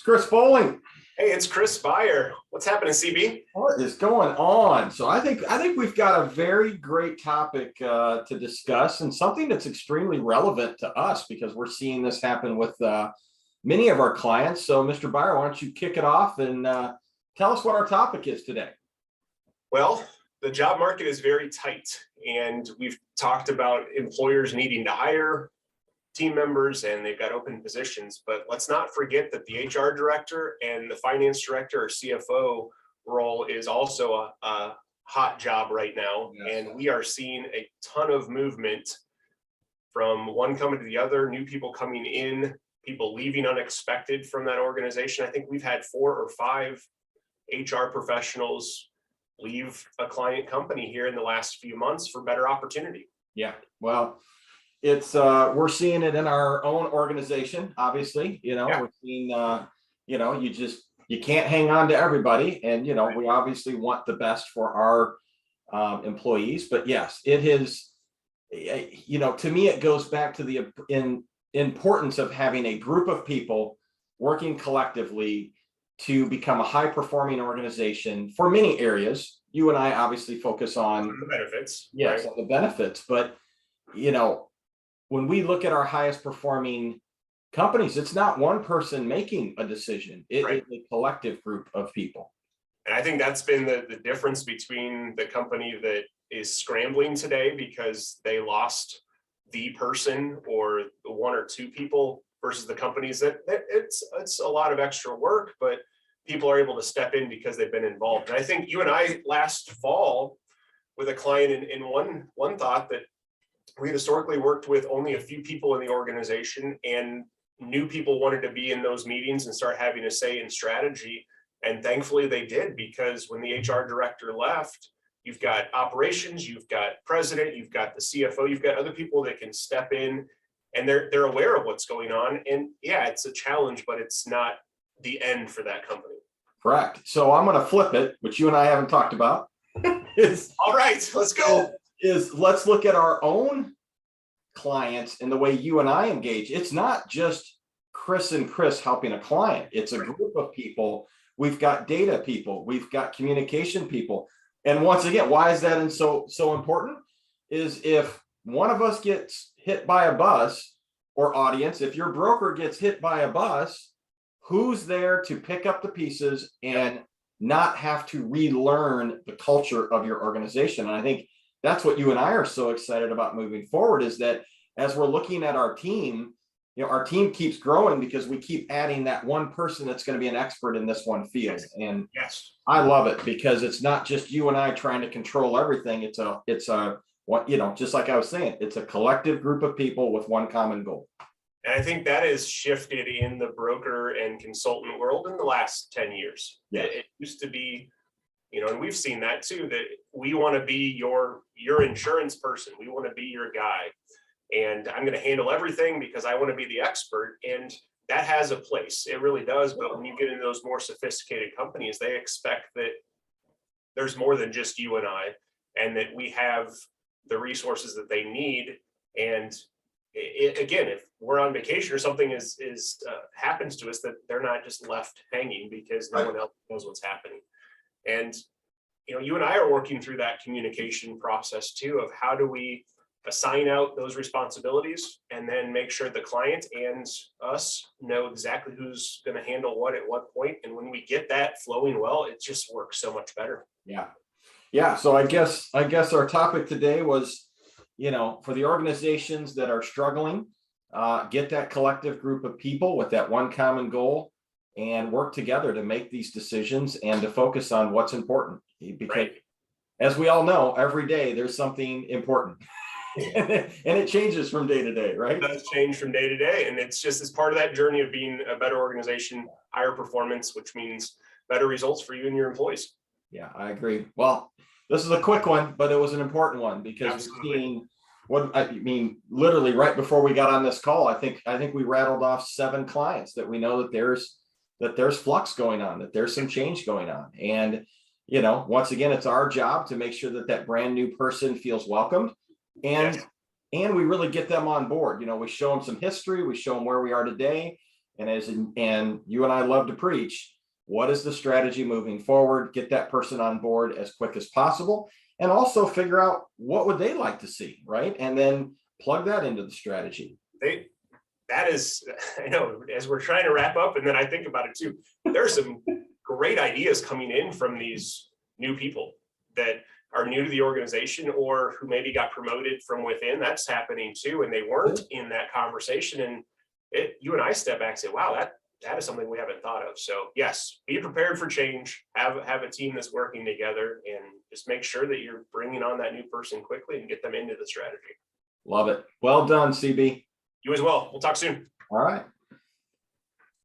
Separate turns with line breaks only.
Chris Bowling.
Hey, it's Chris Beyer. What's happening, CB?
What is going on? So I think we've got a very great topic to discuss, and something that's extremely relevant to us because we're seeing this happen with many of our clients. So, Mr. Beyer, why don't you kick it off and tell us what our topic is today?
Well, the job market is very tight, and we've talked about employers needing to hire team members and they've got open positions, but let's not forget that the HR director and the finance director or CFO role is also a hot job right now. Yes. And we are seeing a ton of movement from one company to the other, new people coming in, people leaving unexpected from that organization. I think we've had 4 or 5 HR professionals leave a client company here in the last few months for better opportunity.
Yeah, well, it's we're seeing it in our own organization. Obviously, we're seeing you can't hang on to everybody, and we obviously want the best for our employees. But yes, it is. To me, it goes back to the importance of having a group of people working collectively to become a high-performing organization for many areas. You and I obviously focus on
the benefits.
Yes, right? On the benefits, but when we look at our highest performing companies, it's not one person making a decision. It's a collective group of people.
And I think that's been the difference between the company that is scrambling today because they lost the person or the 1 or 2 people versus the companies that it's a lot of extra work, but people are able to step in because they've been involved. And I think you and I last fall with a client in one thought that we historically worked with only a few people in the organization, and new people wanted to be in those meetings and start having a say in strategy. And thankfully they did, because when the HR director left, you've got operations, you've got president, you've got the CFO, you've got other people that can step in and they're aware of what's going on. And yeah, it's a challenge, but it's not the end for that company.
Correct. So I'm going to flip it, which you and I haven't talked about.
All right, let's go.
Let's look at our own clients and the way you and I engage. It's not just Chris and Chris helping a client. It's a group of people. We've got data people. We've got communication people. And once again, why is that so important? Is if one of us gets hit by a bus, or audience, if your broker gets hit by a bus, who's there to pick up the pieces and not have to relearn the culture of your organization? And I think that's what you and I are so excited about moving forward, is that as we're looking at our team, our team keeps growing because we keep adding that one person that's going to be an expert in this one field. And
yes,
I love it because it's not just you and I trying to control everything. It's a what, just like I was saying, it's a collective group of people with one common goal.
And I think that has shifted in the broker and consultant world in the last 10 years.
Yeah.
It used to be, and we've seen that too, that we want to be your insurance person. We want to be your guy. And I'm going to handle everything because I want to be the expert. And that has a place. It really does. But when you get into those more sophisticated companies, they expect that there's more than just you and I, and that we have the resources that they need. And again, if we're on vacation or something happens to us, that they're not just left hanging because no one else knows what's happening. And you and I are working through that communication process too, of how do we assign out those responsibilities and then make sure the client and us know exactly who's going to handle what at what point. And when we get that flowing well, it just works so much better.
Yeah. So I guess our topic today was, for the organizations that are struggling, get that collective group of people with that one common goal and work together to make these decisions and to focus on what's important. Because as we all know, every day there's something important. And it changes from day to day, right?
It does change from day to day. And it's part of that journey of being a better organization, higher performance, which means better results for you and your employees.
Yeah, I agree. Well, this is a quick one, but it was an important one because
Absolutely.
We've seen literally right before we got on this call, I think we rattled off 7 clients that we know that there's flux going on, that there's some change going on. And, once again, it's our job to make sure that brand new person feels welcomed. And we really get them on board. We show them some history, we show them where we are today, And you and I love to preach, what is the strategy moving forward? Get that person on board as quick as possible, and also figure out what would they like to see, right? And then plug that into the strategy.
That is, I know, as we're trying to wrap up, and then I think about it too, there's some great ideas coming in from these new people that are new to the organization or who maybe got promoted from within. That's happening too, and they weren't in that conversation. And you and I step back and say, wow, that is something we haven't thought of. So yes, be prepared for change, have a team that's working together, and just make sure that you're bringing on that new person quickly and get them into the strategy.
Love it. Well done, CB.
You as well. We'll talk soon.
All right.